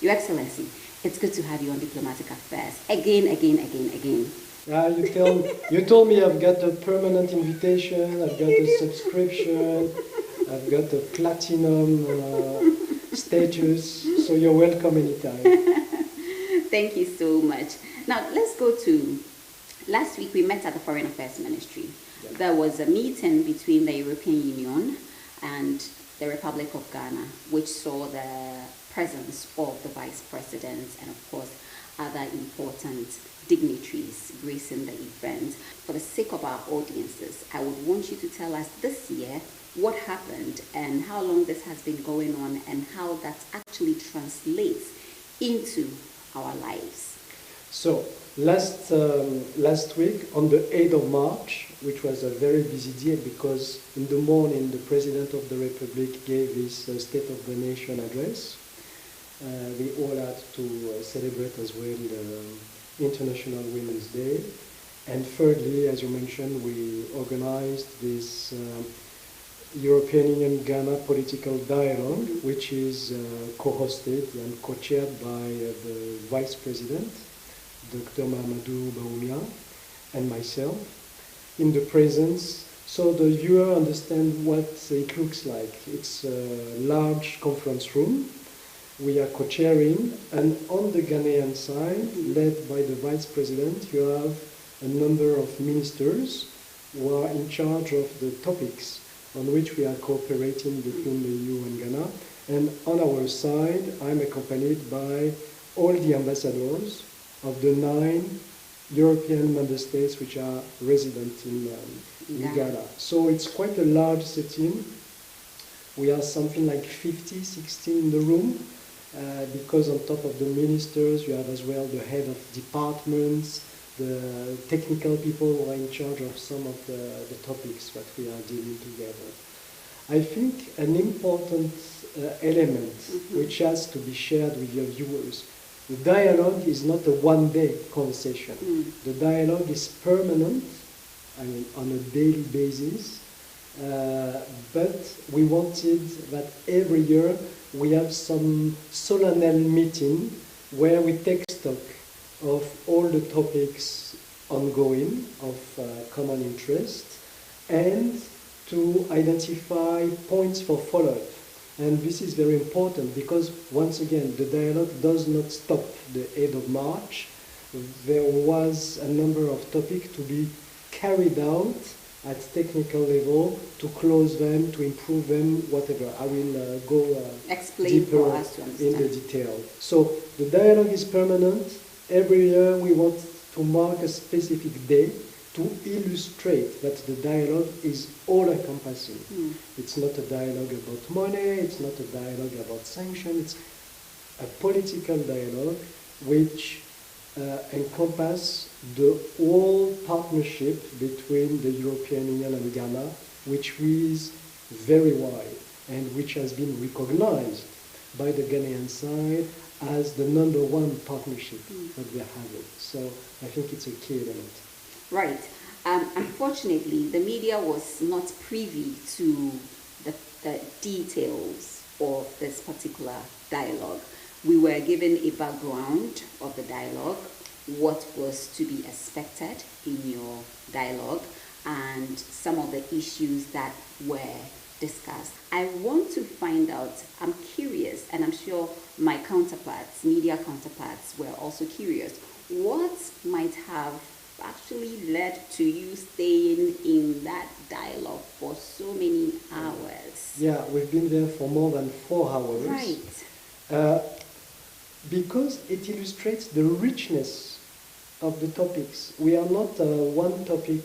Your Excellency, it's good to have you on Diplomatic Affairs. Again, again, again, again. You told me I've got a permanent invitation, I've got a subscription, I've got a platinum status, so you're welcome anytime. Thank you so much. Now, let's go to, last week we met at the Foreign Affairs Ministry. Yeah. There was a meeting between the European Union and the Republic of Ghana, which saw the presence of the Vice President and, of course, other important dignitaries gracing the event. For the sake of our audiences, I would want you to tell us this year what happened and how long this has been going on and how that actually translates into our lives. So, last week, on the 8th of March, which was a very busy day because in the morning the President of the Republic gave his State of the Nation address. We all had to celebrate as well the International Women's Day. And thirdly, as you mentioned, we organized this European Union Ghana political dialogue, which is co-hosted and co-chaired by the Vice President, Dr. Mahamadou Bawumia, and myself, in the presence, so the viewer understand what it looks like. It's a large conference room. We are co-chairing, and on the Ghanaian side, led by the Vice President, you have a number of ministers who are in charge of the topics on which we are cooperating between the EU and Ghana. And on our side, I'm accompanied by all the ambassadors of the 9 European member states which are resident in Ghana. So it's quite a large setting. We are something like 50, 60 in the room, because on top of the ministers, you have as well the head of departments, the technical people who are in charge of some of the topics that we are dealing together. I think an important element which has to be shared with your viewers, the dialogue is not a one-day conversation. The dialogue is permanent, I mean, on a daily basis, but we wanted that every year we have some solemn meeting where we take stock of all the topics ongoing of common interest and to identify points for follow-up. And this is very important because, once again, the dialogue does not stop the 8th of March. There was a number of topics to be carried out at technical level to close them, to improve them, whatever. I will go deeper in the detail. So the dialogue is permanent. Every year we want to mark a specific day to illustrate that the dialogue is all-encompassing. It's not a dialogue about money, it's not a dialogue about sanctions, it's a political dialogue which encompasses the whole partnership between the European Union and Ghana, which is very wide and which has been recognized by the Ghanaian side as the #1 partnership that we're having. So I think it's a key element. Right. Unfortunately, the media was not privy to the details of this particular dialogue. We were given a background of the dialogue, what was to be expected in your dialogue, and some of the issues that were discussed. I want to find out, I'm curious, and I'm sure my counterparts, media counterparts, were also curious, what might have actually led to you staying in that dialogue for so many hours? Yeah, we've been there for more than 4 hours. Right. Because it illustrates the richness of the topics. We are not a one-topic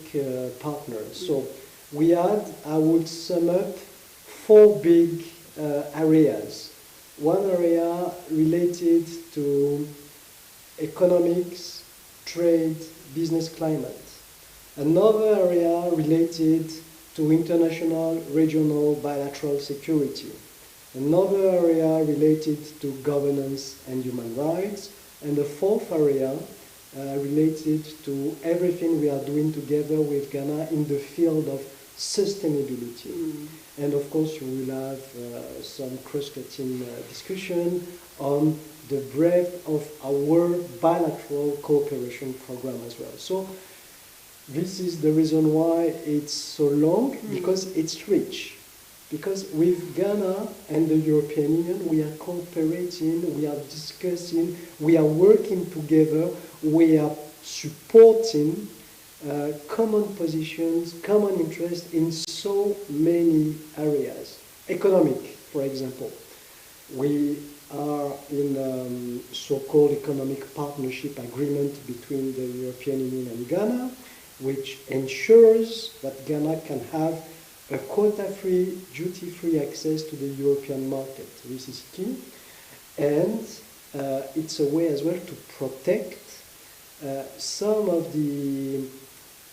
partner. So we had, I would sum up, 4 big areas. One area related to economics, trade, business climate. Another area related to international, regional, bilateral security. Another area related to governance and human rights. And the 4th area related to everything we are doing together with Ghana in the field of sustainability. And of course, you will have some cross-cutting discussion on the breadth of our bilateral cooperation program as well. So this is the reason why it's so long, because it's rich. Because with Ghana and the European Union, we are cooperating, we are discussing, we are working together, we are supporting common positions, common interests in so many areas. Economic, for example. We are in a so-called economic partnership agreement between the European Union and Ghana, which ensures that Ghana can have a quota-free, duty-free access to the European market. This is key. And it's a way as well to protect some of the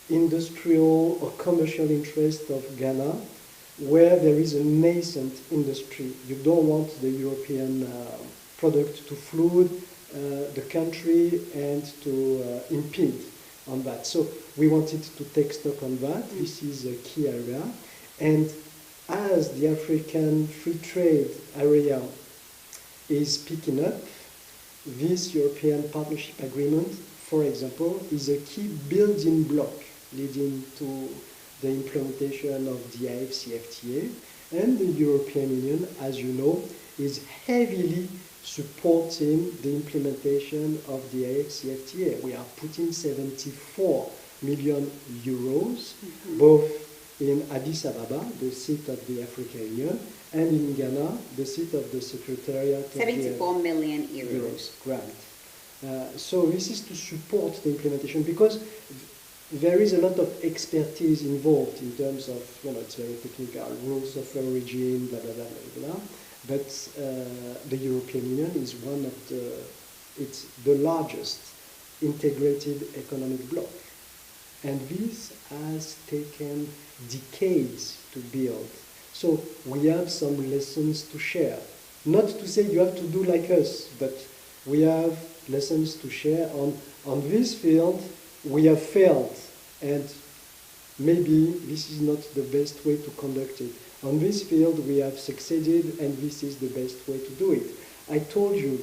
industrial or commercial interests of Ghana, where there is a nascent industry. You don't want the European product to flood the country and to impede on that. So we wanted to take stock on that. This is a key area. And as the African free trade area is picking up, this European Partnership Agreement, for example, is a key building block leading to the implementation of the AFCFTA. And the European Union, as you know, is heavily supporting the implementation of the AFCFTA. We are putting 74 million euros, both in Addis Ababa, the seat of the African Union, and in Ghana, the seat of the Secretariat 74 million euros. Grant. So this is to support the implementation, because there is a lot of expertise involved in terms of, it's very technical, rules of origin, blah, blah, blah, blah, blah. But the European Union is it's the largest integrated economic bloc. And this has taken decades to build. So we have some lessons to share. Not to say you have to do like us, but we have lessons to share on this field. We have failed, and maybe this is not the best way to conduct it. On this field, we have succeeded, and this is the best way to do it. I told you,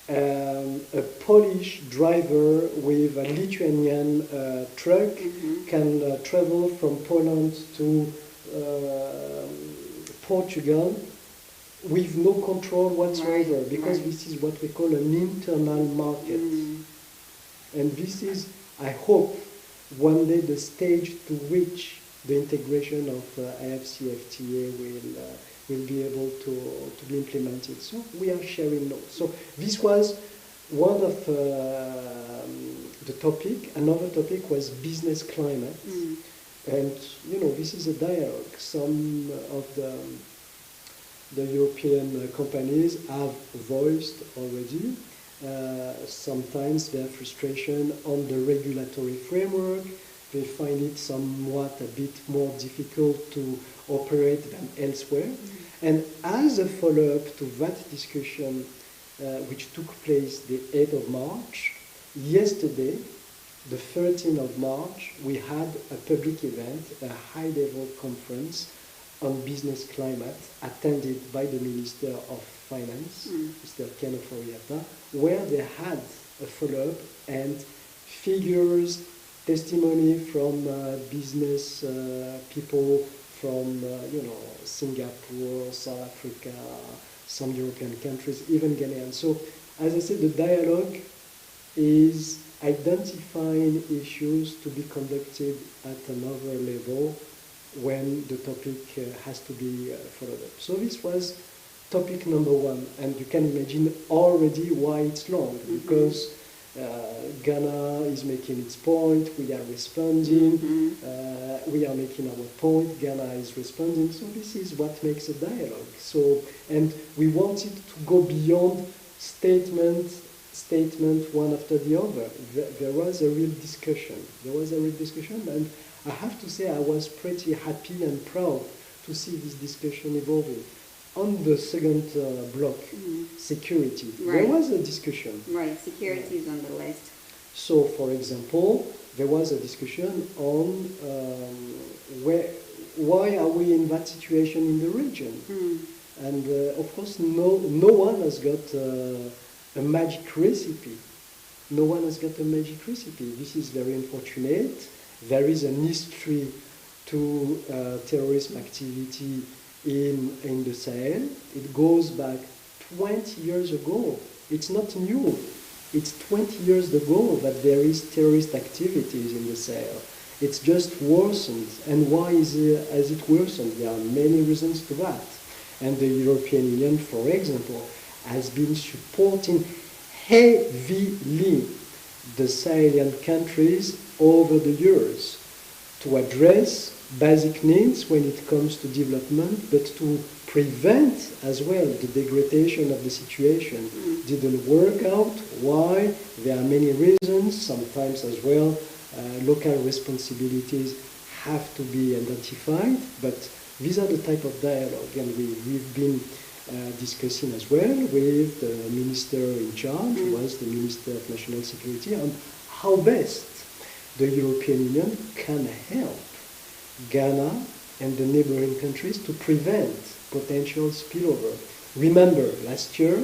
a Polish driver with a Lithuanian truck can travel from Poland to Portugal with no control whatsoever, because this is what we call an internal market. And this is, I hope, one day the stage to which the integration of AFCFTA will be able to be implemented. So we are sharing notes. So this was one of the topic. Another topic was business climate. And, this is a dialogue. Some of the European companies have voiced already sometimes their frustration on the regulatory framework. They find it somewhat a bit more difficult to operate than elsewhere. And as a follow-up to that discussion, which took place the 8th of March, yesterday, the 13th of March, we had a public event, a high-level conference on business climate, attended by the Minister of Finance, Mr. Ken Ofori-Atta, where they had a follow-up and figures, testimony from business people from Singapore, South Africa, some European countries, even Ghanaian. So, as I said, the dialogue is identifying issues to be conducted at another level when the topic has to be followed up. So this was topic number one, and you can imagine already why it's long, because Ghana is making its point, we are responding, we are making our point, Ghana is responding, so this is what makes a dialogue. So, and we wanted to go beyond statement one after the other. There was a real discussion. And I have to say I was pretty happy and proud to see this discussion evolving. On the second block, security, there was a discussion. Right, security is on the list. So, for example, there was a discussion on why are we in that situation in the region? And of course, no one has got a magic recipe. No one has got a magic recipe. This is very unfortunate. There is an history to terrorism activity in the Sahel. It goes back 20 years ago. It's not new. It's 20 years ago that there is terrorist activities in the Sahel. It's just worsened. And why has it worsened? There are many reasons to that. And the European Union, for example, has been supporting heavily the Sahelian countries over the years to address basic needs when it comes to development, but to prevent as well the degradation of the situation. Didn't work out. Why? There are many reasons. Sometimes as well local responsibilities have to be identified, but these are the type of dialogue, and we've been discussing as well with the minister in charge, who was the Minister of National Security, on how best the European Union can help Ghana and the neighboring countries to prevent potential spillover. Remember, last year,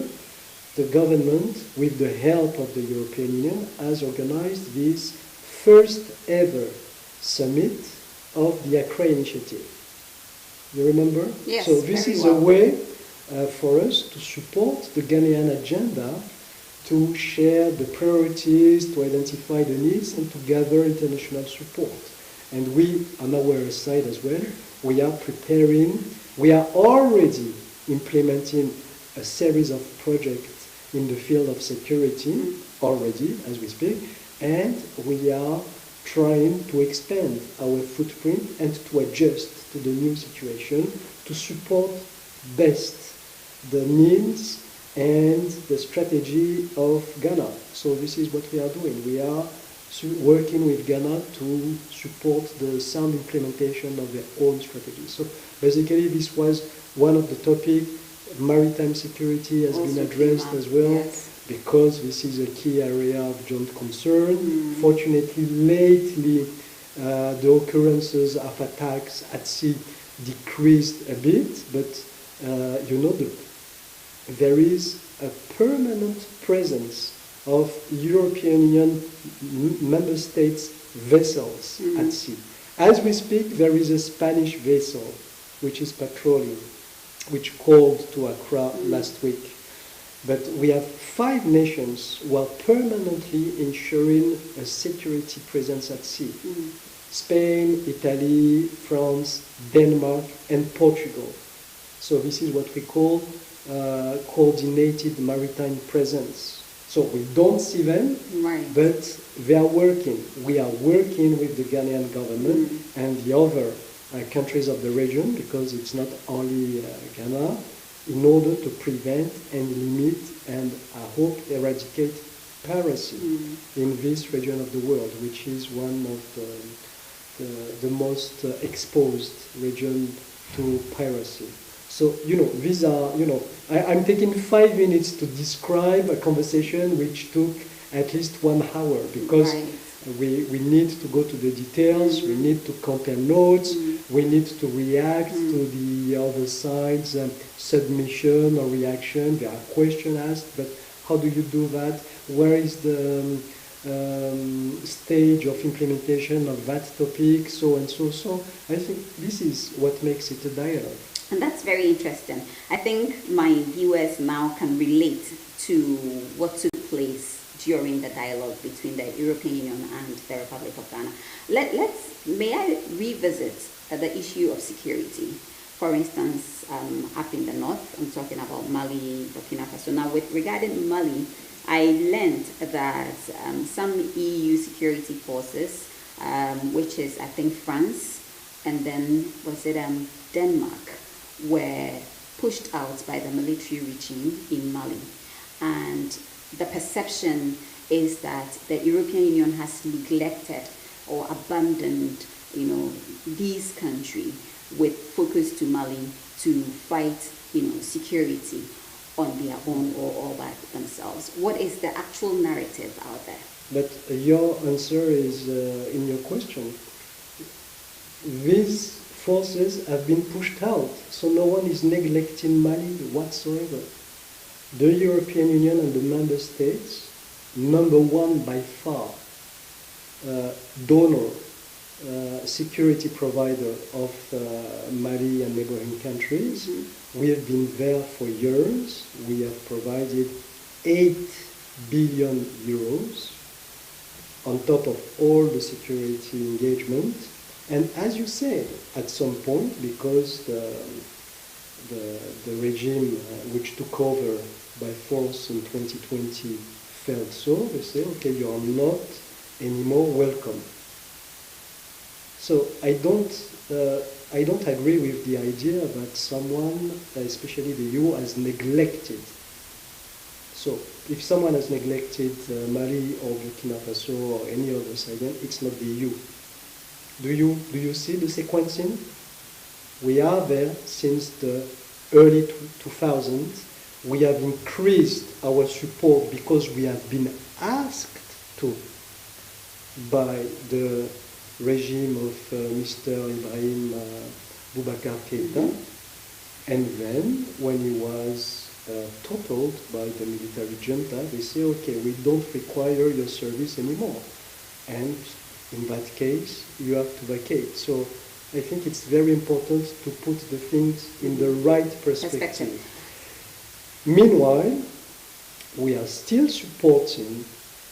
the government, with the help of the European Union, has organized this first ever summit of the Accra Initiative. You remember? Yes. So this is a way for us to support the Ghanaian agenda, to share the priorities, to identify the needs, and to gather international support. And we, on our side as well, we are preparing, we are already implementing a series of projects in the field of security already, as we speak, and we are trying to expand our footprint and to adjust to the new situation to support best the needs and the strategy of Ghana. So this is what we are doing. We are working with Ghana to support the sound implementation of their own strategy. So basically this was one of the topics. Maritime security has been addressed as well, yes, because this is a key area of joint concern. Fortunately, lately, the occurrences of attacks at sea decreased a bit, but there is a permanent presence of European Union member states vessels at sea. As we speak, there is a Spanish vessel which is patrolling, which called to Accra last week. But we have 5 nations who are permanently ensuring a security presence at sea. Spain, Italy, France, Denmark, and Portugal. So this is what we call coordinated maritime presence. So we don't see them, right, but they are working. We are working with the Ghanaian government and the other countries of the region, because it's not only Ghana, in order to prevent and limit and I hope eradicate piracy in this region of the world, which is one of the most exposed region to piracy. So, these are, I'm taking 5 minutes to describe a conversation which took at least 1 hour, because we need to go to the details, we need to compare notes, we need to react to the other side's submission or reaction. There are questions asked, but how do you do that? Where is the stage of implementation of that topic, so and so. So I think this is what makes it a dialogue. And that's very interesting. I think my viewers now can relate to what took place during the dialogue between the European Union and the Republic of Ghana. May I revisit the issue of security? For instance, up in the north, I'm talking about Mali, Burkina Faso. Now, regarding Mali, I learned that some EU security forces, which is, I think, France, and then was it Denmark, were pushed out by the military regime in Mali. And the perception is that the European Union has neglected or abandoned, these countries with focus to Mali to fight, security on their own or all by themselves. What is the actual narrative out there? But your answer is in your question. These forces have been pushed out, so no one is neglecting Mali whatsoever. The European Union and the member states, number one by far, donor, security provider of Mali and neighboring countries. We have been there for years. We have provided 8 billion euros on top of all the security engagement. And as you said, at some point, because the regime which took over by force in 2020 felt so, they say, okay, you are not anymore welcome. So I don't agree with the idea that someone, especially the EU, has neglected. So if someone has neglected Mali or Burkina Faso or any other side, it's not the EU. Do you see the sequencing? We are there since the early 2000s. We have increased our support because we have been asked to by the regime of Mr. Ibrahim Boubacar Keïta. And then, when he was toppled by the military junta, they say, okay, we don't require your service anymore. And in that case, you have to vacate. So I think it's very important to put the things in the right perspective. Meanwhile, we are still supporting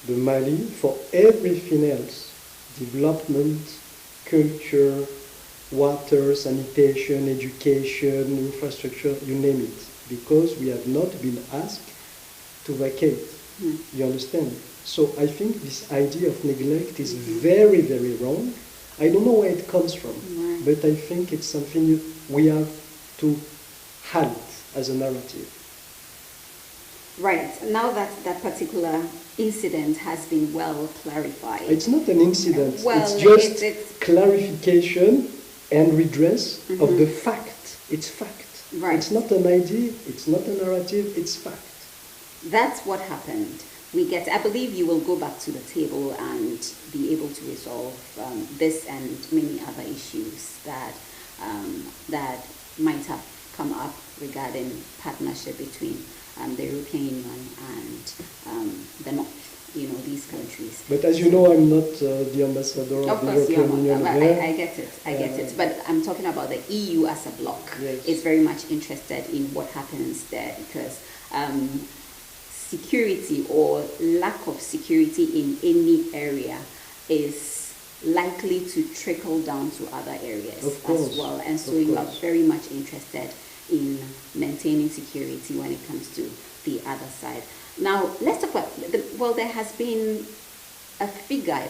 the Mali for everything else: development, culture, water, sanitation, education, infrastructure, you name it, because we have not been asked to vacate. You understand? So I think this idea of neglect is very, very wrong. I don't know where it comes from, but I think it's something we have to halt as a narrative. Right. Now that that particular incident has been well clarified. It's not an incident. Well, it's just it's clarification and redress of the fact. It's fact. Right. It's not an idea. It's not a narrative. It's fact. That's what happened. I believe you will go back to the table and be able to resolve this and many other issues that might have come up regarding partnership between the European Union and the North, these countries. But as you know, I'm not the ambassador of the European Union. I get it. But I'm talking about the EU as a bloc. Yes. Is very much interested in what happens there because security or lack of security in any area is likely to trickle down to other areas as well. And so you are very much interested in maintaining security when it comes to the other side. Now, let's talk about, there has been a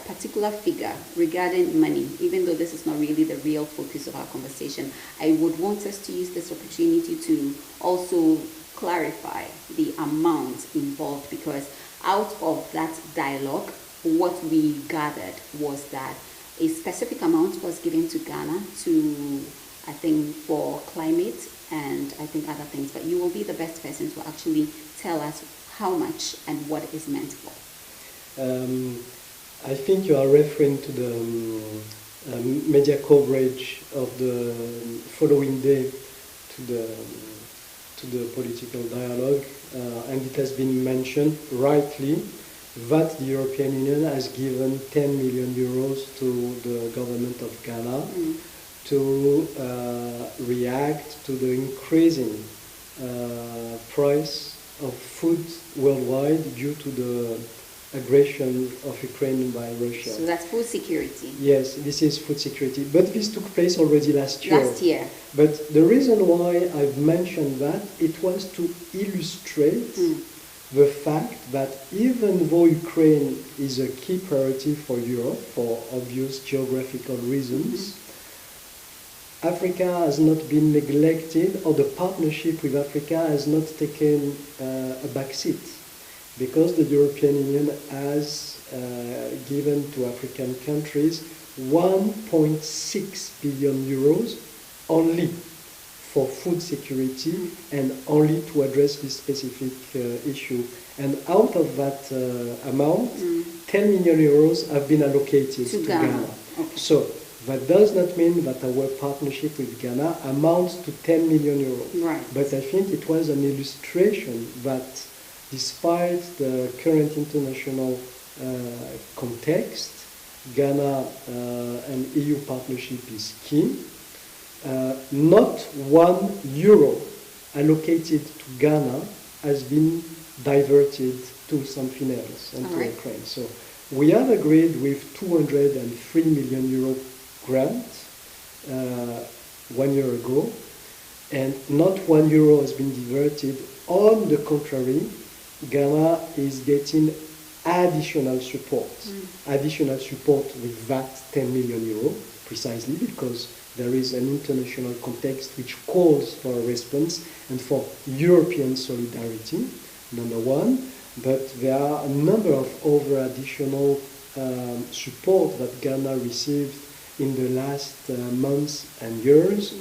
particular figure regarding money, even though this is not really the real focus of our conversation. I would want us to use this opportunity to also clarify the amount involved, because out of that dialogue, what we gathered was that a specific amount was given to Ghana for climate and I think other things, but you will be the best person to actually tell us how much and what is meant for. I think you are referring to the media coverage of the following day to the political dialogue, and it has been mentioned rightly that the European Union has given 10 million euros to the government of Ghana to react to the increasing price of food worldwide due to the aggression of Ukraine by Russia. So that's food security. Yes, this is food security. But this took place already last year. Last year. But the reason why I've mentioned that, it was to illustrate the fact that even though Ukraine is a key priority for Europe for obvious geographical reasons, Africa has not been neglected, or the partnership with Africa has not taken a backseat, because the European Union has given to African countries 1.6 billion euros only for food security and only to address this specific issue. And out of that amount, 10 million euros have been allocated to Ghana. Okay. So That does not mean that our partnership with Ghana amounts to 10 million euros. Right. But I think it was an illustration that despite the current international context, Ghana and EU partnership is key. Not €1 allocated to Ghana has been diverted to something else and to Ukraine. So we have agreed with 203 million euro grant 1 year ago, and not €1 has been diverted. On the contrary, Ghana is getting additional support. Additional support with that 10 million euro, precisely because there is an international context which calls for a response and for European solidarity, number one. But there are a number of other additional support that Ghana received in the last months and years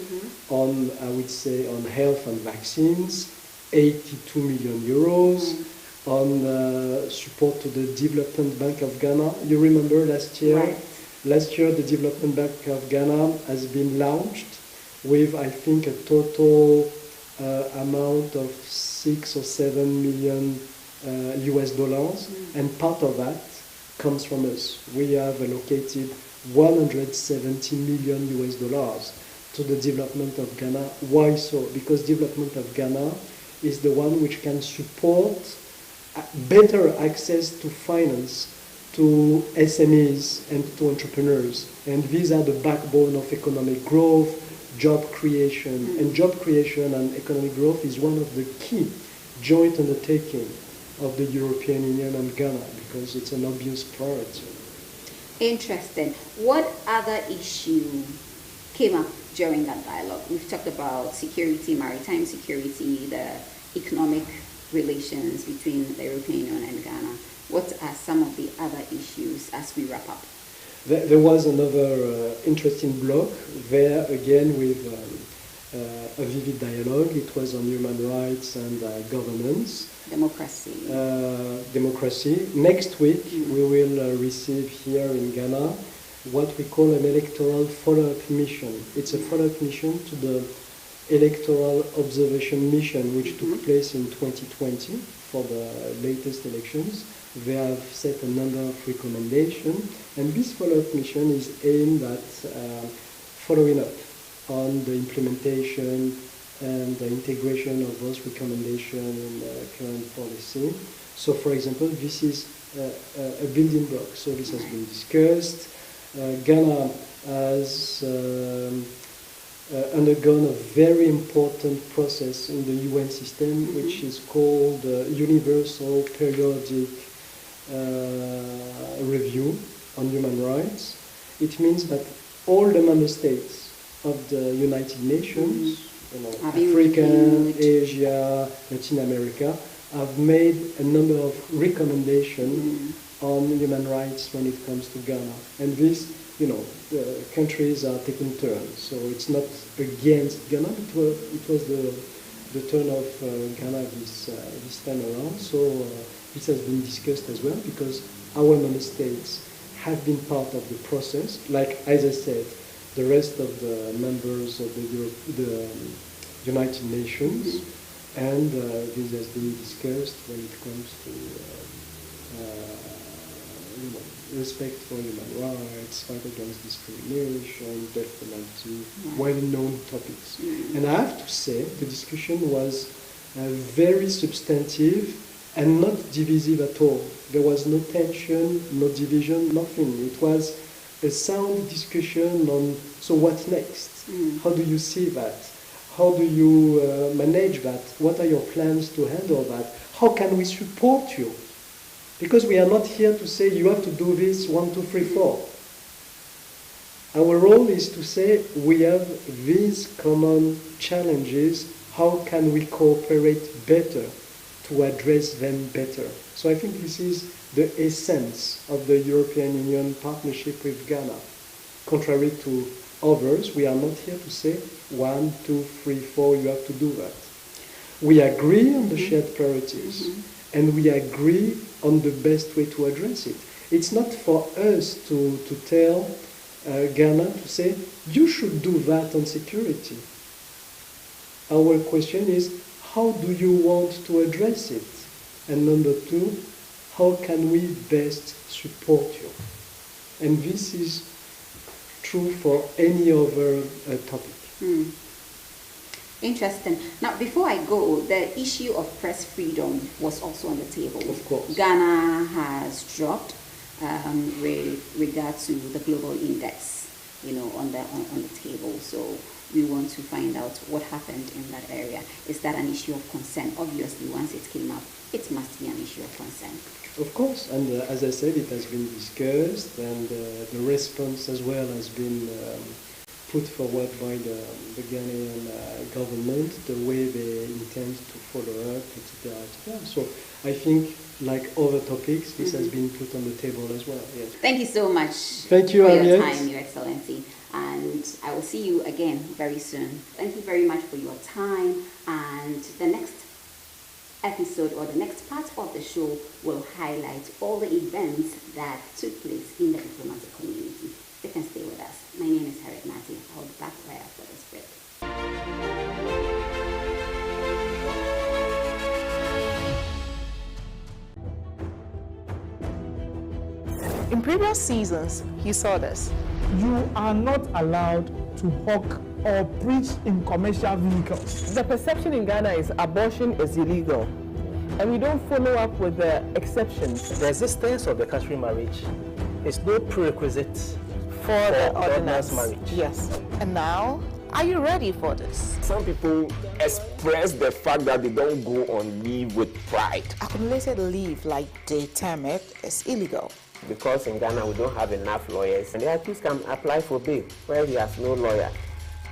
on, I would say, on health and vaccines, 82 million euros, on support to the Development Bank of Ghana. You remember last year? Right. Last year, the Development Bank of Ghana has been launched with, I think, a total amount of 6 or 7 million US dollars, and part of that comes from us. We have allocated 170 million US dollars to the development of Ghana. Why so? Because development of Ghana is the one which can support better access to finance to SMEs and to entrepreneurs. And these are the backbone of economic growth, job creation. And job creation and economic growth is one of the key joint undertaking of the European Union and Ghana, because it's an obvious priority. Interesting. What other issue came up during that dialogue? We've talked about security, maritime security, the economic relations between the European Union and Ghana. What are some of the other issues as we wrap up? There was another interesting block there, again with a vivid dialogue. It was on human rights and governance. Democracy. Democracy. Next week, we will receive here in Ghana what we call an electoral follow-up mission. It's a follow-up mission to the electoral observation mission, which took place in 2020 for the latest elections. They have set a number of recommendations, and this follow-up mission is aimed at following up on the implementation and the integration of those recommendations in the current policy. So, for example, this is a building block. So this has been discussed. Ghana has undergone a very important process in the UN system, which is called Universal Periodic Review on Human Rights. It means that all the member states of the United Nations, Africa, Asia, Latin America, have made a number of recommendations on human rights when it comes to Ghana. And this, the countries are taking turns. So it's not against Ghana, it was the turn of Ghana this time around. So this has been discussed as well, because our member states have been part of the process. Like, as I said, the rest of the members of the United Nations, and this has been discussed when it comes to respect for human rights, fight against discrimination, death penalty, well-known topics. And I have to say, the discussion was very substantive and not divisive at all. There was no tension, no division, nothing. It was a sound discussion on, so what next? How do you see that? How do you manage that? What are your plans to handle that? How can we support you? Because we are not here to say you have to do this 1, 2, 3, 4. Our role is to say we have these common challenges. How can we cooperate better to address them better? So I think this is the essence of the European Union partnership with Ghana. Contrary to others, we are not here to say 1, 2, 3, 4, you have to do that. We agree on the shared priorities, and we agree on the best way to address it. It's not for us to tell Ghana to say, you should do that on security. Our question is, how do you want to address it? And number two, how can we best support you? And this is true for any other topic. Interesting. Now, before I go, the issue of press freedom was also on the table. Of course. Ghana has dropped with regard to the global index, on the table. So we want to find out what happened in that area. Is that an issue of concern? Obviously, once it came up, it must be an issue of concern. Of course, and as I said, it has been discussed, and the response as well has been put forward by the Ghanaian government, the way they intend to follow up, etc., etc. So I think, like other topics, this has been put on the table as well. Yes. Thank you so much. Thank you, for Harriet. your time, Your Excellency. And I will see you again very soon. Thank you very much for your time. And the next episode or the next part of the show will highlight all the events that took place in the diplomatic community. You can stay with us. My name is Harriet Nartey. I'll be back right after this break. In previous seasons, you saw this. You are not allowed to hawk or preach in commercial vehicles. The perception in Ghana is abortion is illegal, and we don't follow up with the exceptions. The existence of the customary marriage is no prerequisite For the ordinance ordinance marriage. Yes. And now, are you ready for this? Some people express the fact that they don't go on leave with pride. Accumulated leave, like they term it, is illegal. Because in Ghana we don't have enough lawyers, and the accused can apply for bail where he has no lawyer.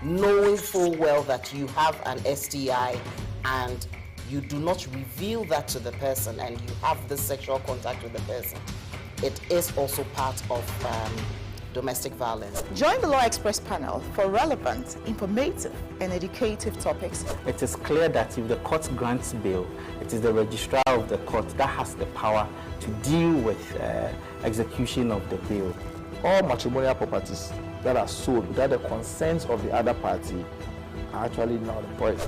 Knowing full well that you have an STI and you do not reveal that to the person and you have the sexual contact with the person, it is also part of domestic violence. Join the Law Express panel for relevant, informative, and educative topics. It is clear that if the court grants bail, it is the registrar of the court that has the power to deal with execution of the bail. All matrimonial properties that are sold without the consent of the other party are actually null and void.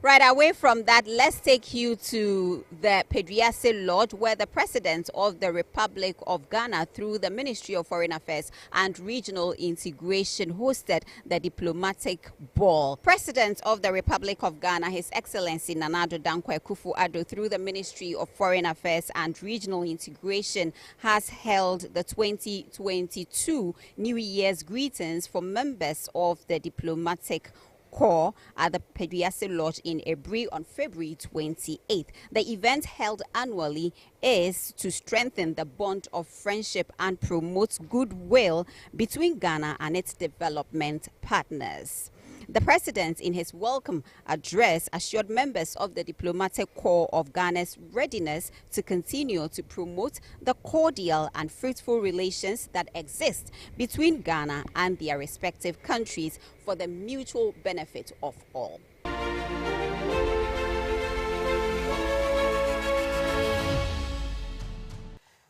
Right away from that, let's take you to the Pediase Lodge, where the President of the Republic of Ghana, through the Ministry of Foreign Affairs and Regional Integration, hosted the diplomatic ball. President of the Republic of Ghana, His Excellency Nana Addo Dankwa Akufo-Addo, through the Ministry of Foreign Affairs and Regional Integration, has held the 2022 New Year's greetings for members of the diplomatic Corps at the Pediase Lodge in Ebri on February 28th. The event, held annually, is to strengthen the bond of friendship and promote goodwill between Ghana and its development partners. The President, in his welcome address, assured members of the diplomatic corps of Ghana's readiness to continue to promote the cordial and fruitful relations that exist between Ghana and their respective countries for the mutual benefit of all.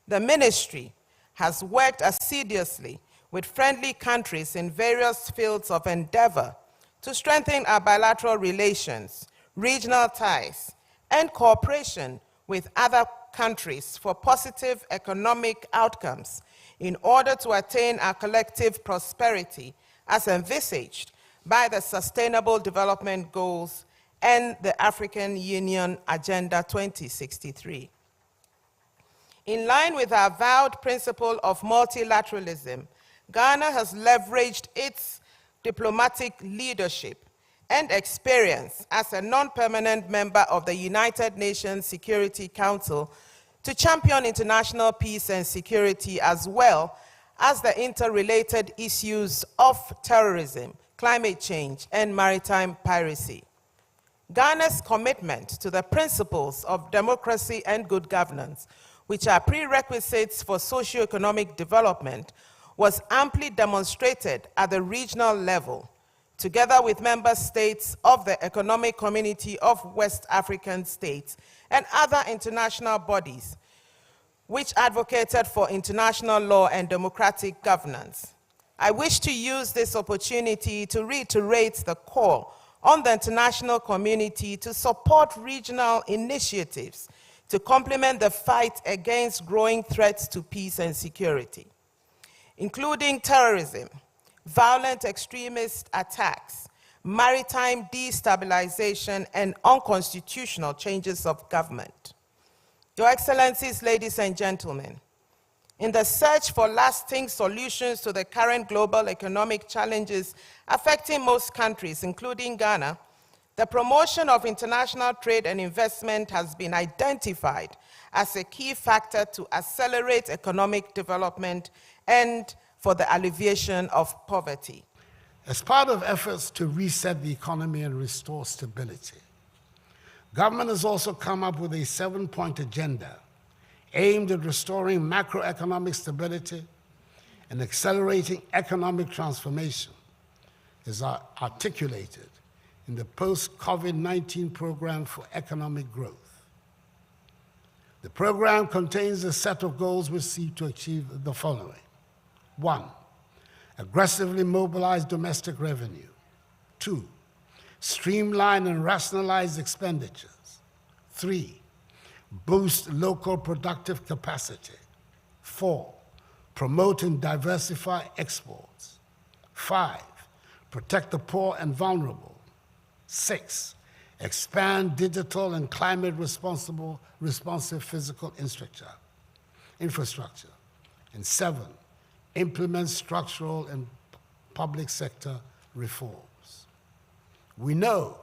The ministry has worked assiduously with friendly countries in various fields of endeavor to strengthen our bilateral relations, regional ties, and cooperation with other countries for positive economic outcomes in order to attain our collective prosperity as envisaged by the Sustainable Development Goals and the African Union Agenda 2063. In line with our vowed principle of multilateralism, Ghana has leveraged its diplomatic leadership and experience as a non-permanent member of the United Nations Security Council to champion international peace and security, as well as the interrelated issues of terrorism, climate change, and maritime piracy. Ghana's commitment to the principles of democracy and good governance, which are prerequisites for socio-economic development, was amply demonstrated at the regional level together with member states of the Economic Community of West African States and other international bodies, which advocated for international law and democratic governance. I wish to use this opportunity to reiterate the call on the international community to support regional initiatives to complement the fight against growing threats to peace and security, including terrorism, violent extremist attacks, maritime destabilization, and unconstitutional changes of government. Your Excellencies, ladies and gentlemen, in the search for lasting solutions to the current global economic challenges affecting most countries, including Ghana, the promotion of international trade and investment has been identified as a key factor to accelerate economic development and for the alleviation of poverty. As part of efforts to reset the economy and restore stability, government has also come up with a 7-point agenda aimed at restoring macroeconomic stability and accelerating economic transformation, as articulated in the post-COVID-19 program for economic growth. The program contains a set of goals which seek to achieve the following. 1, aggressively mobilize domestic revenue. 2, streamline and rationalize expenditures. 3, boost local productive capacity. 4, promote and diversify exports. 5, protect the poor and vulnerable. 6, expand digital and climate responsive physical infrastructure. And 7, implement structural and public sector reforms. We know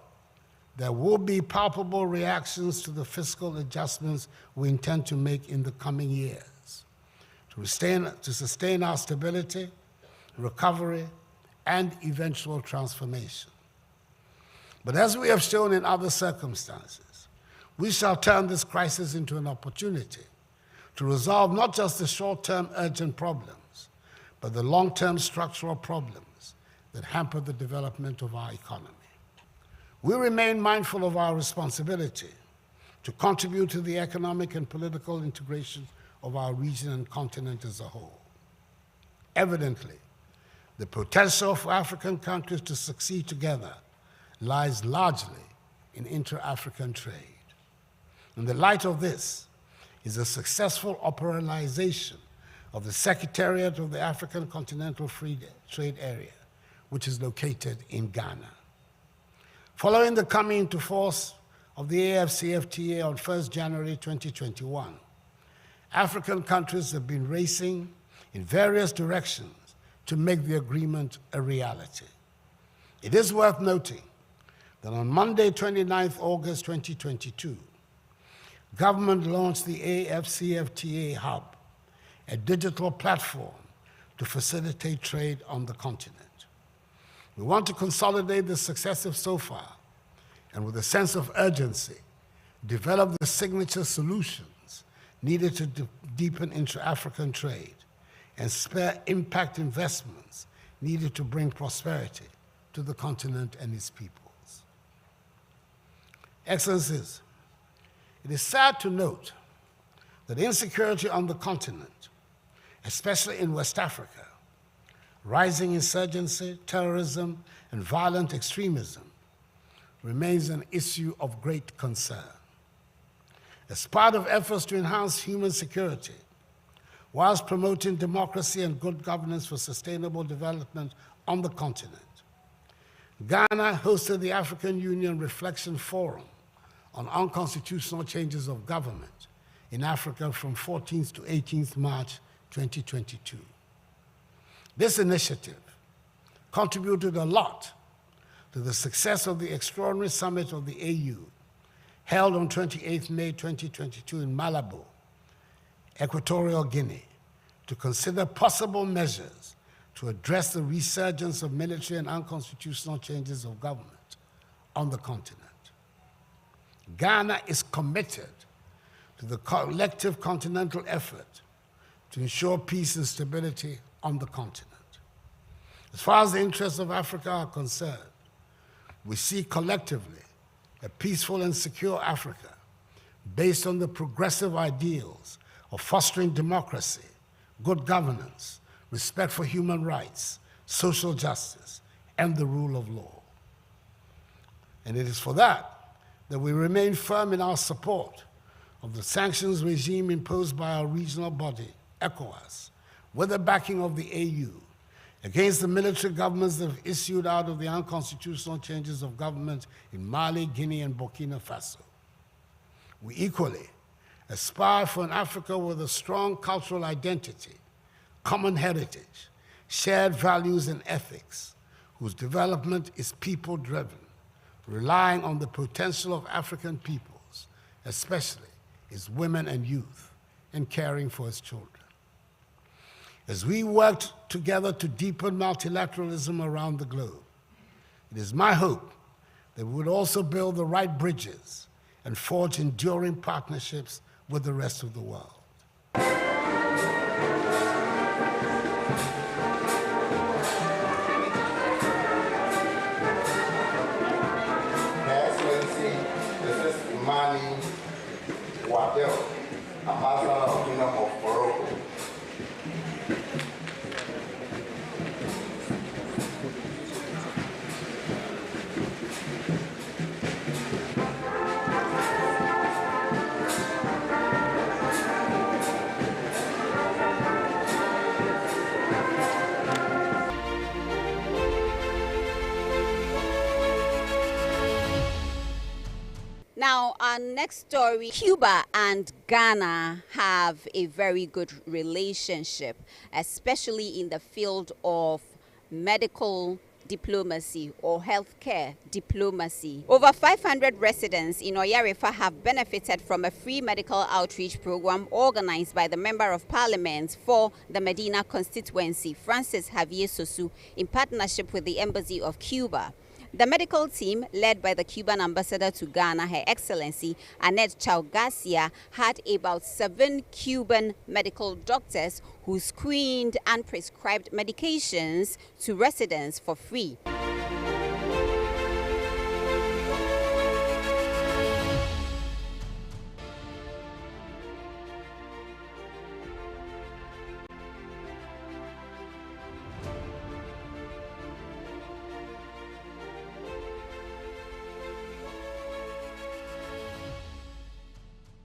there will be palpable reactions to the fiscal adjustments we intend to make in the coming years to sustain our stability, recovery, and eventual transformation. But as we have shown in other circumstances, we shall turn this crisis into an opportunity to resolve not just the short-term urgent problems, but the long-term structural problems that hamper the development of our economy. We remain mindful of our responsibility to contribute to the economic and political integration of our region and continent as a whole. Evidently, the potential for African countries to succeed together lies largely in inter-African trade. In the light of this is the successful operationalization of the Secretariat of the African Continental Free Trade Area, which is located in Ghana. Following the coming into force of the AFCFTA on 1st January 2021, African countries have been racing in various directions to make the agreement a reality. It is worth noting that on Monday, 29th August 2022, government launched the AFCFTA Hub, a digital platform to facilitate trade on the continent. We want to consolidate the successes so far and with a sense of urgency, develop the signature solutions needed to deepen intra-African trade and spare impact investments needed to bring prosperity to the continent and its peoples. Excellencies, it is sad to note that insecurity on the continent, especially in West Africa, rising insurgency, terrorism, and violent extremism remains an issue of great concern. As part of efforts to enhance human security, whilst promoting democracy and good governance for sustainable development on the continent, Ghana hosted the African Union Reflection Forum on unconstitutional changes of government in Africa from 14th to 18th March 2022. This initiative contributed a lot to the success of the extraordinary summit of the AU held on 28th May 2022 in Malabo, Equatorial Guinea, to consider possible measures to address the resurgence of military and unconstitutional changes of government on the continent. Ghana is committed to the collective continental effort to ensure peace and stability on the continent. As far as the interests of Africa are concerned, We seek collectively a peaceful and secure Africa based on the progressive ideals of fostering democracy, good governance, respect for human rights, social justice, and the rule of law. And it is for that we remain firm in our support of the sanctions regime imposed by our regional body, ECOWAS, with the backing of the AU, against the military governments that have issued out of the unconstitutional changes of government in Mali, Guinea, and Burkina Faso. We equally aspire for an Africa with a strong cultural identity, common heritage, shared values and ethics, whose development is people-driven, relying on the potential of African peoples, especially its women and youth, and caring for its children. As we work together to deepen multilateralism around the globe, it is my hope that we would also build the right bridges and forge enduring partnerships with the rest of the world. Excellency, this is Mani Wadel, Ambassador of the Kingdom of Morocco. Now, our next story, Cuba and Ghana have a very good relationship, especially in the field of medical diplomacy or healthcare diplomacy. Over 500 residents in Oyarefa have benefited from a free medical outreach program organized by the Member of Parliament for the Medina constituency, Francis Javier Sosu, in partnership with the Embassy of Cuba. The medical team, led by the Cuban ambassador to Ghana, Her Excellency Annette Chao Garcia, had about 7 Cuban medical doctors who screened and prescribed medications to residents for free.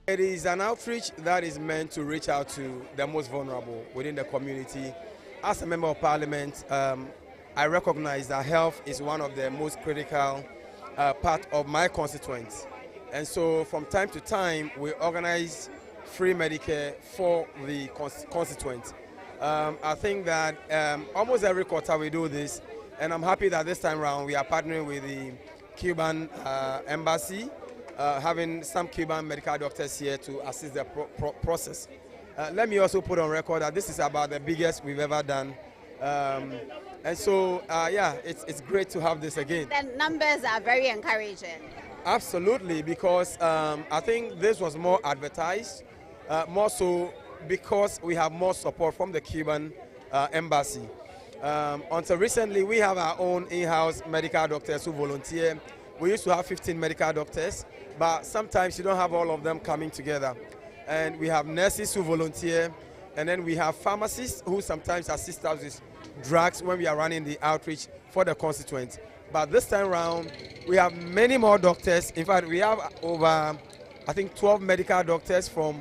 It is an outreach that is meant to reach out to the most vulnerable within the community. As a member of parliament, I recognize that health is one of the most critical part of my constituents. And so from time to time, we organize free Medicare for the constituents. I think that almost every quarter we do this, and I'm happy that this time around we are partnering with the Cuban embassy, having some Cuban medical doctors here to assist the process. Let me also put on record that this is about the biggest we've ever done. And so, yeah, it's great to have this again. The numbers are very encouraging. Absolutely, because I think this was more advertised, more so because we have more support from the Cuban embassy. Until recently, we have our own in-house medical doctors who volunteer. We used to have 15 medical doctors, but sometimes you don't have all of them coming together. And we have nurses who volunteer, and then we have pharmacists who sometimes assist us with drugs when we are running the outreach for the constituents. But this time around, we have many more doctors. In fact, we have over, I think, 12 medical doctors from,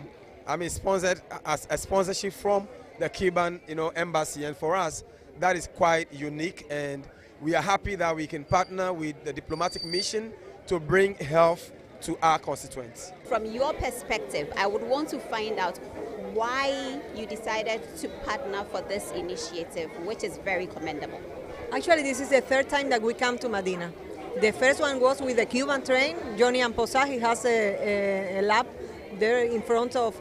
sponsored as a sponsorship from the Cuban, embassy. And for us, that is quite unique. And we are happy that we can partner with the diplomatic mission to bring health to our constituents. From your perspective, I would want to find out why you decided to partner for this initiative, which is very commendable. Actually, this is the third time that we come to Medina. The first one was with the Cuban train. Johnny Amposa, he has a lab there in front of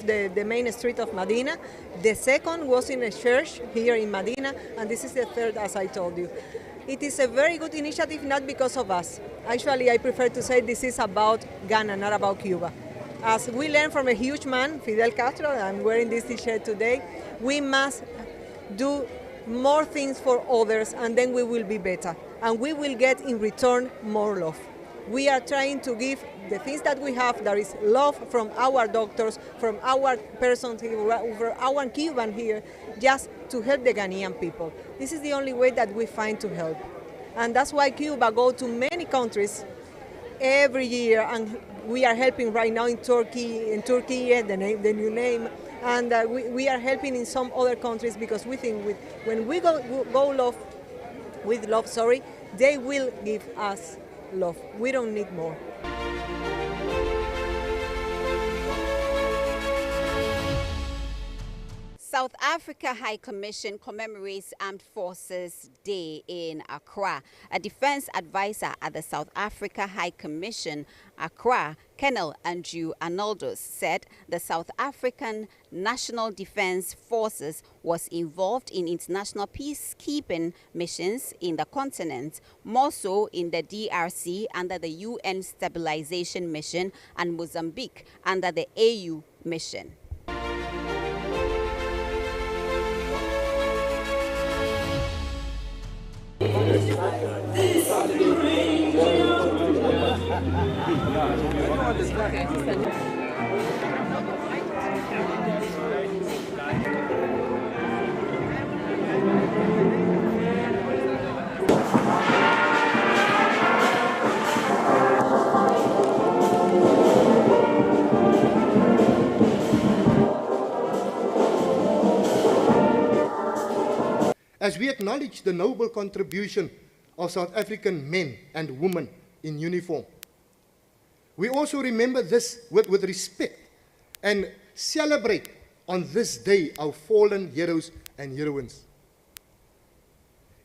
the main street of Medina. The second was in a church here in Medina, and this is the third, as I told you. It is a very good initiative, not because of us. Actually, I prefer to say this is about Ghana, not about Cuba. As we learned from a huge man, Fidel Castro, I'm wearing this t-shirt today, we must do more things for others, and then we will be better. and we will get in return more love. We are trying to give the things that we have, that is love from our doctors, from our persons here, from our Cuban here, just to help the Ghanaian people. This is the only way that we find to help. And that's why Cuba go to many countries every year, and we are helping right now in Turkey, the new name, and we are helping in some other countries because we think when we go with love, they will give us love. We don't need more. South Africa High Commission commemorates Armed Forces Day in Accra. A defense advisor at the South Africa High Commission, Accra, Colonel Andrew Arnoldus, said the South African National Defense Forces was involved in international peacekeeping missions in the continent, more so in the DRC under the UN Stabilization Mission and Mozambique under the AU mission. As we acknowledge the noble contribution of South African men and women in uniform, we also remember this with respect and celebrate on this day our fallen heroes and heroines.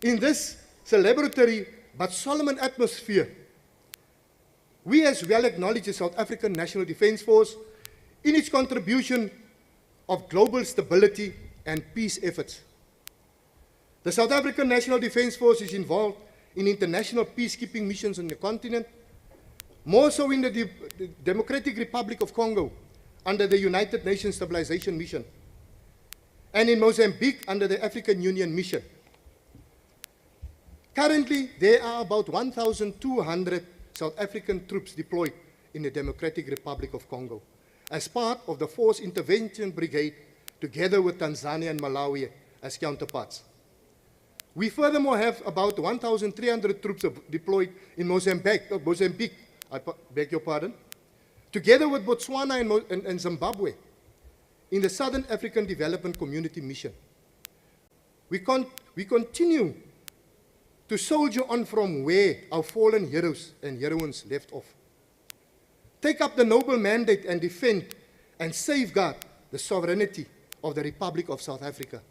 In this celebratory but solemn atmosphere, we as well acknowledge the South African National Defence Force in its contribution of global stability and peace efforts. The South African National Defence Force is involved in international peacekeeping missions on the continent, more so in the Democratic Republic of Congo under the United Nations Stabilization Mission, and in Mozambique under the African Union Mission. Currently, there are about 1,200 South African troops deployed in the Democratic Republic of Congo as part of the Force Intervention Brigade, together with Tanzania and Malawi as counterparts. We furthermore have about 1,300 troops deployed in Mozambique, I beg your pardon, together with Botswana and Zimbabwe in the Southern African Development Community Mission. We continue to soldier on from where our fallen heroes and heroines left off. Take up the noble mandate and defend and safeguard the sovereignty of the Republic of South Africa.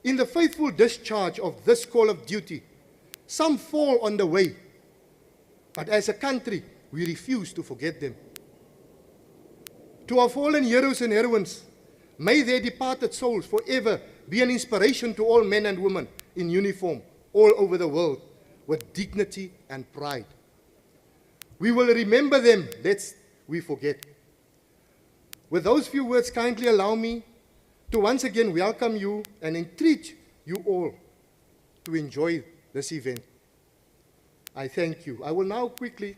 In the faithful discharge of this call of duty, some fall on the way, but as a country, we refuse to forget them. To our fallen heroes and heroines, may their departed souls forever be an inspiration to all men and women in uniform all over the world with dignity and pride. We will remember them, lest we forget. With those few words, kindly allow me to once again welcome you and entreat you all to enjoy this event. I thank you. I will now quickly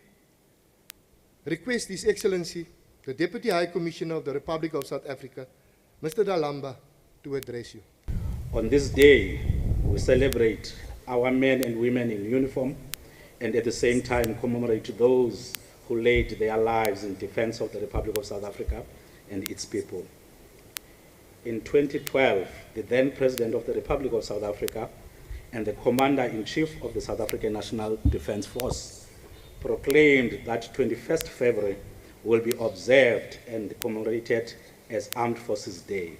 request His Excellency, the Deputy High Commissioner of the Republic of South Africa, Mr. Dalamba, to address you. On this day, we celebrate our men and women in uniform and at the same time commemorate those who laid their lives in defense of the Republic of South Africa and its people. In 2012, the then President of the Republic of South Africa and the Commander-in-Chief of the South African National Defence Force proclaimed that 21st February will be observed and commemorated as Armed Forces Day.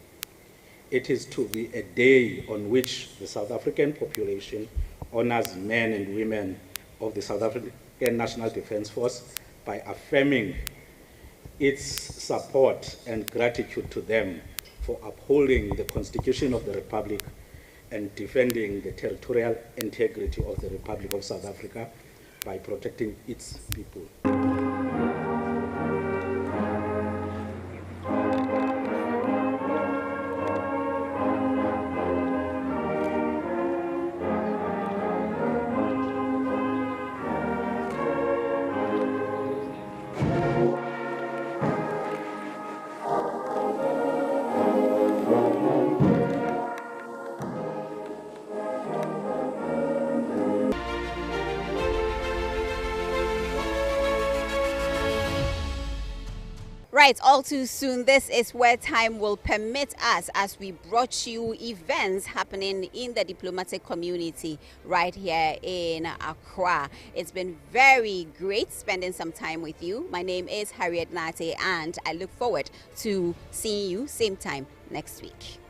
It is to be a day on which the South African population honors men and women of the South African National Defence Force by affirming its support and gratitude to them for upholding the Constitution of the Republic and defending the territorial integrity of the Republic of South Africa by protecting its people. right, all too soon, this is where time will permit us as we brought you events happening in the diplomatic community right here in Accra. It's been very great spending some time with you. My name is Harriet Nartey, and I look forward to seeing you same time next week.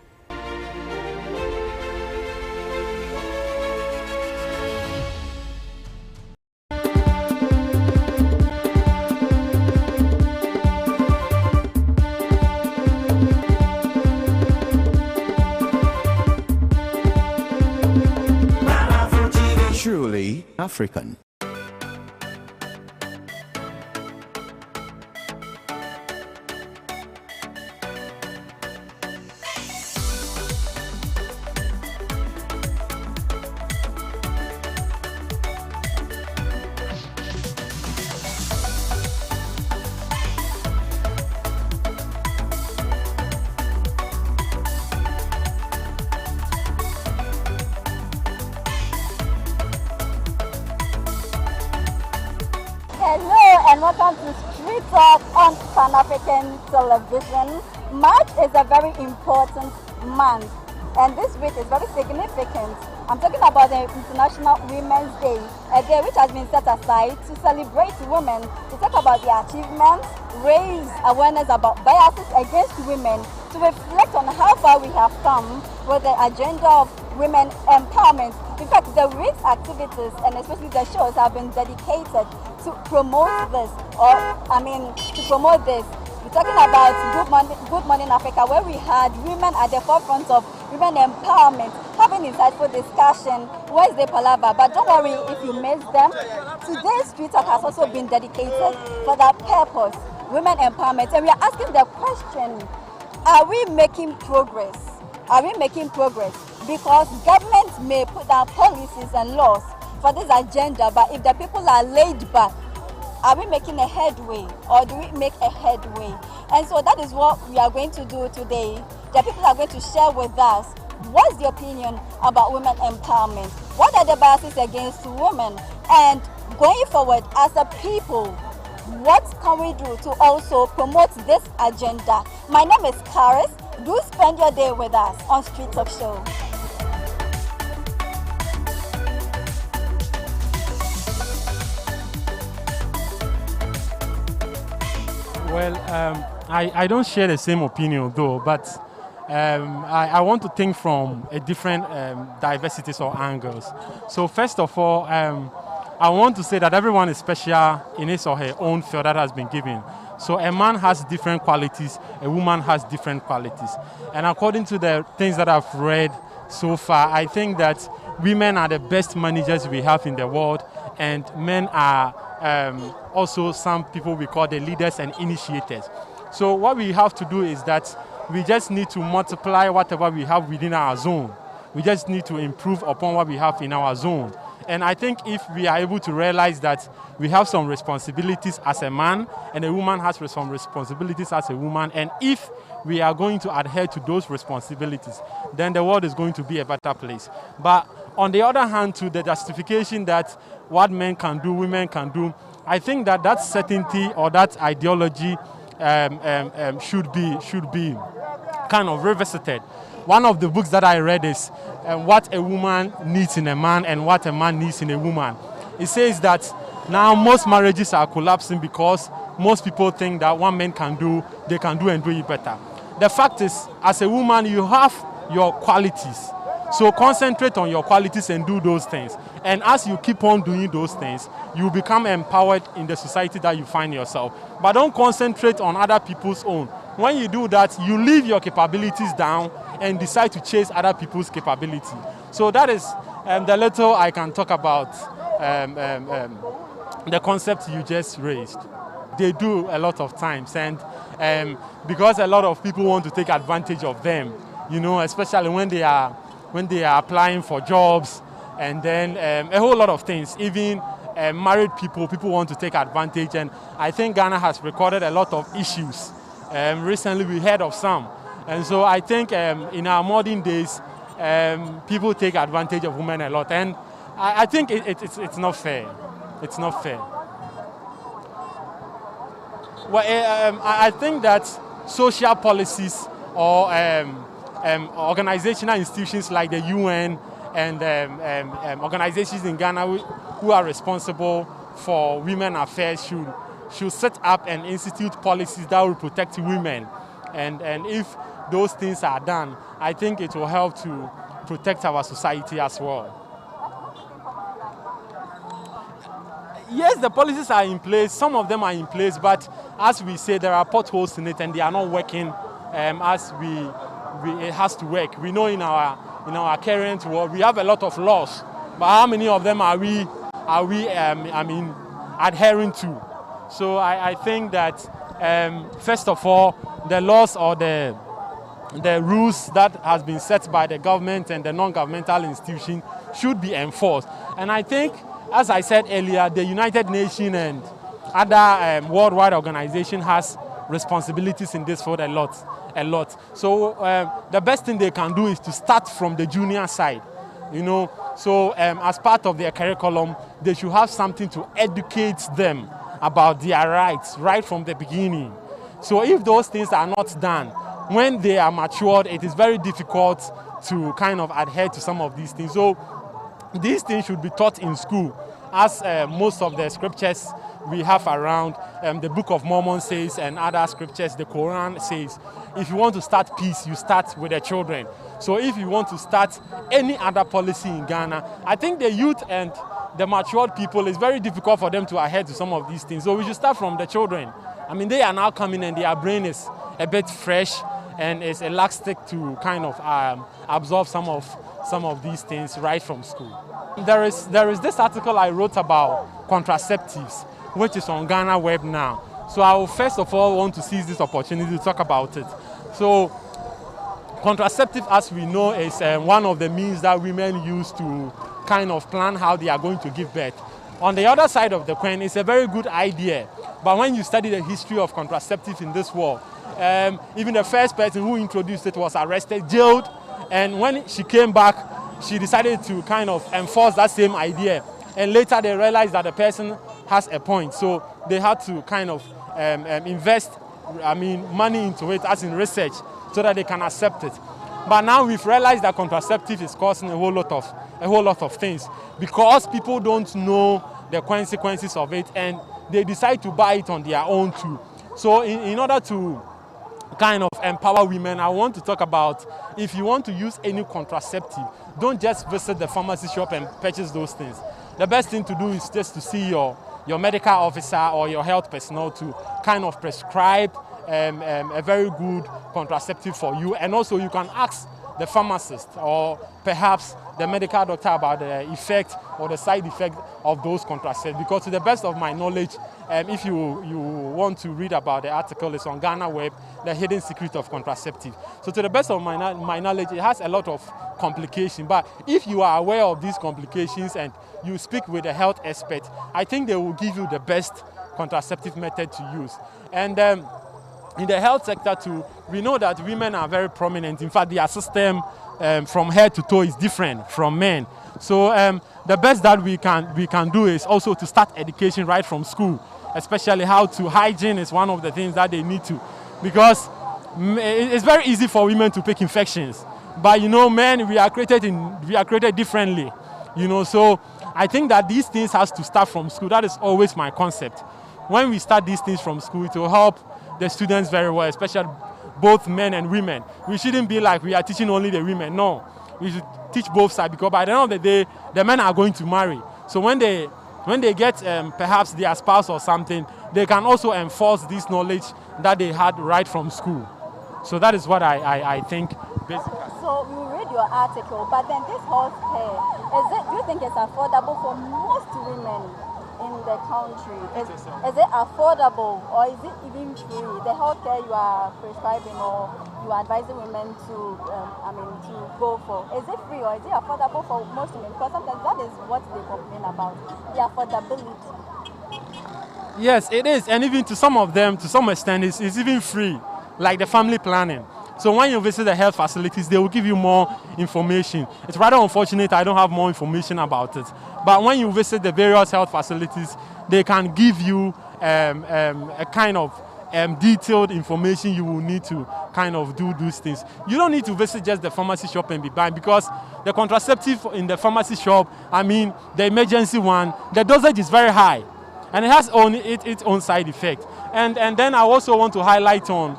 Truly African. Hello and welcome to Street Talk on Pan-African Television. March is a very important month and this week is very significant. I'm talking about the International Women's Day, a day which has been set aside to celebrate women, to talk about their achievements, raise awareness about biases against women, to reflect on how far we have come with the agenda of women empowerment. In fact, the week's activities and especially the shows have been dedicated to promote this, to promote this. We're talking about Good Morning Africa, where we had women at the forefront of women empowerment, having insightful discussion, Wednesday Palava. But don't worry if you missed them. Today's Street Talk has also been dedicated for that purpose, women empowerment. And we are asking the question, are we making progress? Are we making progress? Because governments may put down policies and laws for this agenda, but if the people are laid back, are we making a headway or do we make a headway? And so that is what we are going to do today. The people are going to share with us what's the opinion about women empowerment, what are the biases against women, and going forward as a people, what can we do to also promote this agenda? My name is Karis. Do spend your day with us on Street Talk Show. Well, I don't share the same opinion though, but I want to think from a different diversities or angles. So first of all, I want to say that everyone is special in his or her own field that has been given. So a man has different qualities, a woman has different qualities. And according to the things that I've read so far, I think that women are the best managers we have in the world, and men are also some people we call the leaders and initiators. So what we have to do is that we just need to multiply whatever we have within our zone. We just need to improve upon what we have in our zone. And I think if we are able to realize that we have some responsibilities as a man and a woman has some responsibilities as a woman, and if we are going to adhere to those responsibilities, then the world is going to be a better place. But on the other hand, to the justification that what men can do, women can do, I think that that certainty or that ideology should be kind of revisited. One of the books that I read is What a Woman Needs in a Man and What a Man Needs in a Woman. It says that now most marriages are collapsing because most people think that what men can do, they can do and do it better. The fact is, as a woman, you have your qualities. So concentrate on your qualities and do those things. And as you keep on doing those things, you become empowered in the society that you find yourself. But don't concentrate on other people's own. When you do that, you leave your capabilities down and decide to chase other people's capability. So that is the little I can talk about the concept you just raised. They do a lot of times, and because a lot of people want to take advantage of them, you know, especially when they are applying for jobs, and then a whole lot of things. Even married people want to take advantage, and I think Ghana has recorded a lot of issues. Recently we heard of some, and so I think in our modern days, people take advantage of women a lot, and I think it's not fair. It's not fair. Well, I think that social policies or organizational institutions like the UN and organizations in Ghana who are responsible for women affairs should set up and institute policies that will protect women. And if those things are done, I think it will help to protect our society as well. Yes, the policies are in place. Some of them are in place, but as we say, there are potholes in it, and they are not working as it has to work. We know in our current world we have a lot of laws, but how many of them are we adhering to? So I think that first of all, the laws or the rules that has been set by the government and the non-governmental institution should be enforced. And I think, as I said earlier, the United Nations and other worldwide organizations has responsibilities in this field a lot. So the best thing they can do is to start from the junior side, you know. So as part of their curriculum, they should have something to educate them about their rights right from the beginning. So if those things are not done, when they are matured, it is very difficult to kind of adhere to some of these things. So these things should be taught in school, as most of the scriptures we have around, the Book of Mormon says, and other scriptures, the Quran says, if you want to start peace, you start with the children. So if you want to start any other policy in Ghana, I think the youth and the matured people, it's very difficult for them to adhere to some of these things. So we should start from the children. I mean, they are now coming and their brain is a bit fresh and is elastic to kind of absorb some of these things right from school. There is this article I wrote about contraceptives, which is on Ghana Web now. So I will first of all want to seize this opportunity to talk about it. So contraceptive, as we know, is one of the means that women use to kind of plan how they are going to give birth. On the other side of the coin, it's a very good idea. But when you study the history of contraceptives in this world, even the first person who introduced it was arrested, jailed, and when she came back, she decided to kind of enforce that same idea. And later they realized that the person has a point, so they had to kind of invest, money into it, as in research, so that they can accept it. But now we've realized that contraceptive is causing a whole lot of things, because people don't know the consequences of it, and they decide to buy it on their own too. So in order to kind of empower women, I want to talk about, if you want to use any contraceptive, don't just visit the pharmacy shop and purchase those things. The best thing to do is just to see your medical officer or your health personnel to kind of prescribe a very good contraceptive for you. And also you can ask the pharmacist or perhaps the medical doctor about the effect or the side effect of those contraceptives. Because to the best of my knowledge, if you want to read about the article, it's on Ghana Web, The Hidden Secret of Contraceptive. So to the best of my knowledge, it has a lot of complications. But if you are aware of these complications and you speak with a health expert, I think they will give you the best contraceptive method to use. And in the health sector too, we know that women are very prominent. In fact, their system from head to toe is different from men. So the best that we can do is also to start education right from school, especially hygiene is one of the things that they need to, because it's very easy for women to pick infections. But you know, men, we are created differently. You know, so I think that these things has to start from school. That is always my concept. When we start these things from school, it will help the students very well, especially both men and women. We shouldn't be like we are teaching only the women. No, we should teach both sides, because by the end of the day, the men are going to marry. So when they get perhaps their spouse or something, they can also enforce this knowledge that they had right from school. So that is what I think basically. So we read your article, but then this health care, do you think it's affordable for most women in the country? Is it affordable, or is it even free? The health care you are prescribing or you are advising women to go for, is it free or is it affordable for most women? Because sometimes that is what they complain about, the affordability. Yes, it is, and even to some of them, to some extent, it's even free, like the family planning. So when you visit the health facilities, they will give you more information. It's rather unfortunate I don't have more information about it. But when you visit the various health facilities, they can give you a kind of detailed information you will need to kind of do those things. You don't need to visit just the pharmacy shop and be buying, because the contraceptive in the pharmacy shop, I mean, the emergency one, the dosage is very high, and it has its own side effect. And then I also want to highlight on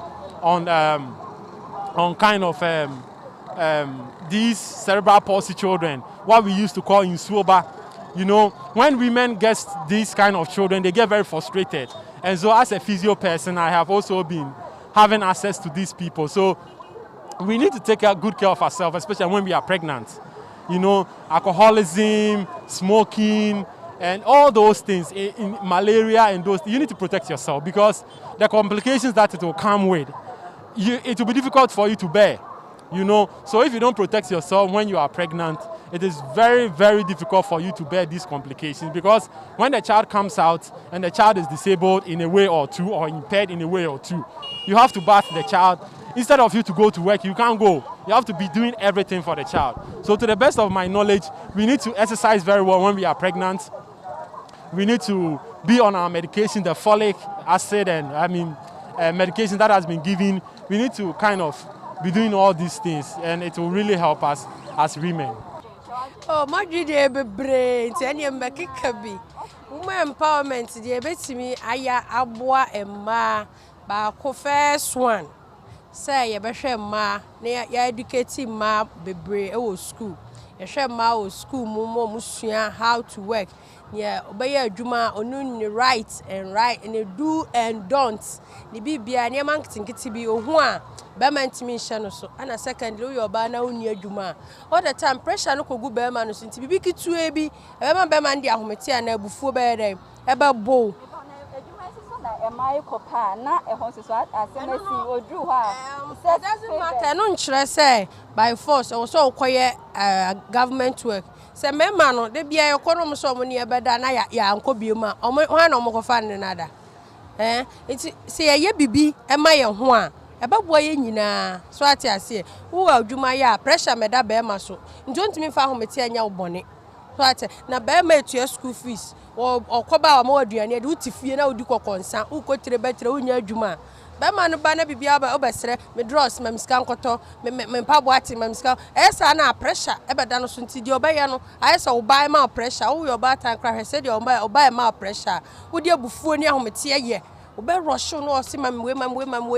kind of these cerebral palsy children, what we used to call insuoba. You know, when women get these kind of children, they get very frustrated. And so as a physio person, I have also been having access to these people. So we need to take good care of ourselves, especially when we are pregnant. You know, alcoholism, smoking, and all those things, in malaria and those, you need to protect yourself, because the complications that it will come with, it will be difficult for you to bear. You know, so if you don't protect yourself when you are pregnant, it is very, very difficult for you to bear these complications, because when the child comes out and the child is disabled in a way or two, or impaired in a way or two, you have to bath the child. Instead of you to go to work, you can't go. You have to be doing everything for the child. So to the best of my knowledge, we need to exercise very well when we are pregnant. We need to be on our medication, the folic acid and medication that has been given. We need to kind of be doing all these things, and it will really help us as women. Oh, my dear, brain, and your Makikabi. Women empowerment, dear Betty me, Aya Abwa and Ma, Bako first one. Say, ya Basha Ma, near ya educating Ma, Bebre, school. Ya share Ma, school, Mumo, Musia, how to work. Yeah, obey Juma, onun the right and the do and don'ts. The BB, near Manking Kitty or one. Beman to me, so, and a second, your banner near Juma. All the time, pressure no could go Beman to be big to a be, Eman Beman, the Ahmetia, before bed, about bow. My copa, not a horse, what as or drew her. It doesn't matter, no, should I say, by force, or so quiet government work. Say, Memano, they be a corner so many about Danaya, Uncle Buma, or one or more fan another. It's say a ye bibi, and my own one. About boy in na swati ase wo adwumaya pressure meda be maso njonti mi fa hometi anya obone swati na be ma etua school fees o koba wa ma aduane de utifie na odi kokonsa ukotire betre unya adwuma be ma no ba na bibia ba obesere me draws ma miska nkoto me pabo ati ma miska esa na pressure e beda no so nti di obaye no ayesa wo buy ma pressure wo your ba tan kra hwese di obaye ma pressure wo di abufuo ni ahometi aye obe rush no o si mamwe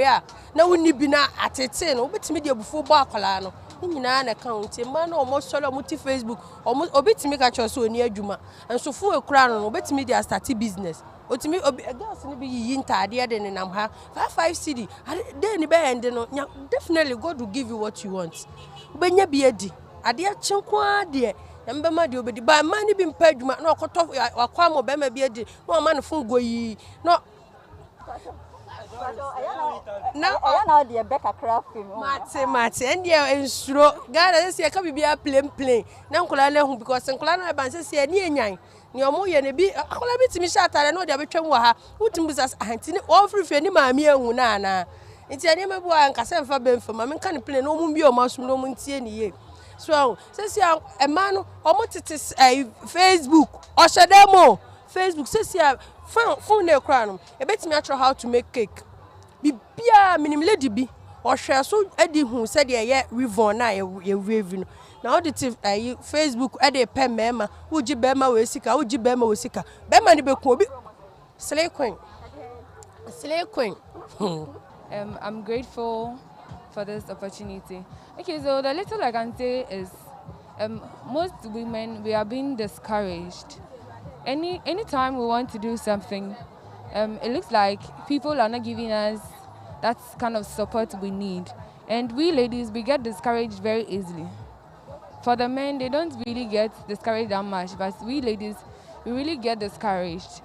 a na woni bi na atete no obetimi de abufu bo akola no nyina na account ma na omo solo muti Facebook obetimi ka cho so oni adwuma enso fu ekura no obetimi de start business otimi girls ni bi yi ntade de ne nam ha 5 cedi dey ni be end no definitely God will give you what you want obenya bi edi ade a chenko ade mbe ma de obedi ba ma ni bi mpa adwuma na okoto akwa mo be ma bi edi no ma no fun goyi no now the Becca craft film. Mate, and dear ensuro. God, I say, I can be a plain. Now, Colana, because Colana Bansa say, near Yang, near Moya, and be a colabit to me shot. I know they are between Waha, who to us, Auntie, all free for any mammy and Unana. It's a name of one Cassan for Benford, Mamma can't play no moon be or mouse no moon see. So, says a man, almost it is a Facebook or Shadamo. Facebook says, phone their crown. A bet me how to make cake. Bibia minim lady bi or share so Eddie who said yeah revon na ye review. Now the Facebook Eddie pen mema uji bema we sika uji bema we sika bema ni be ko bi slay queen. I'm grateful for this opportunity. Okay, so the little I can say is most women, we are being discouraged. Anytime we want to do something, it looks like people are not giving us that kind of support we need. And we ladies, we get discouraged very easily. For the men, they don't really get discouraged that much, but we ladies, we really get discouraged.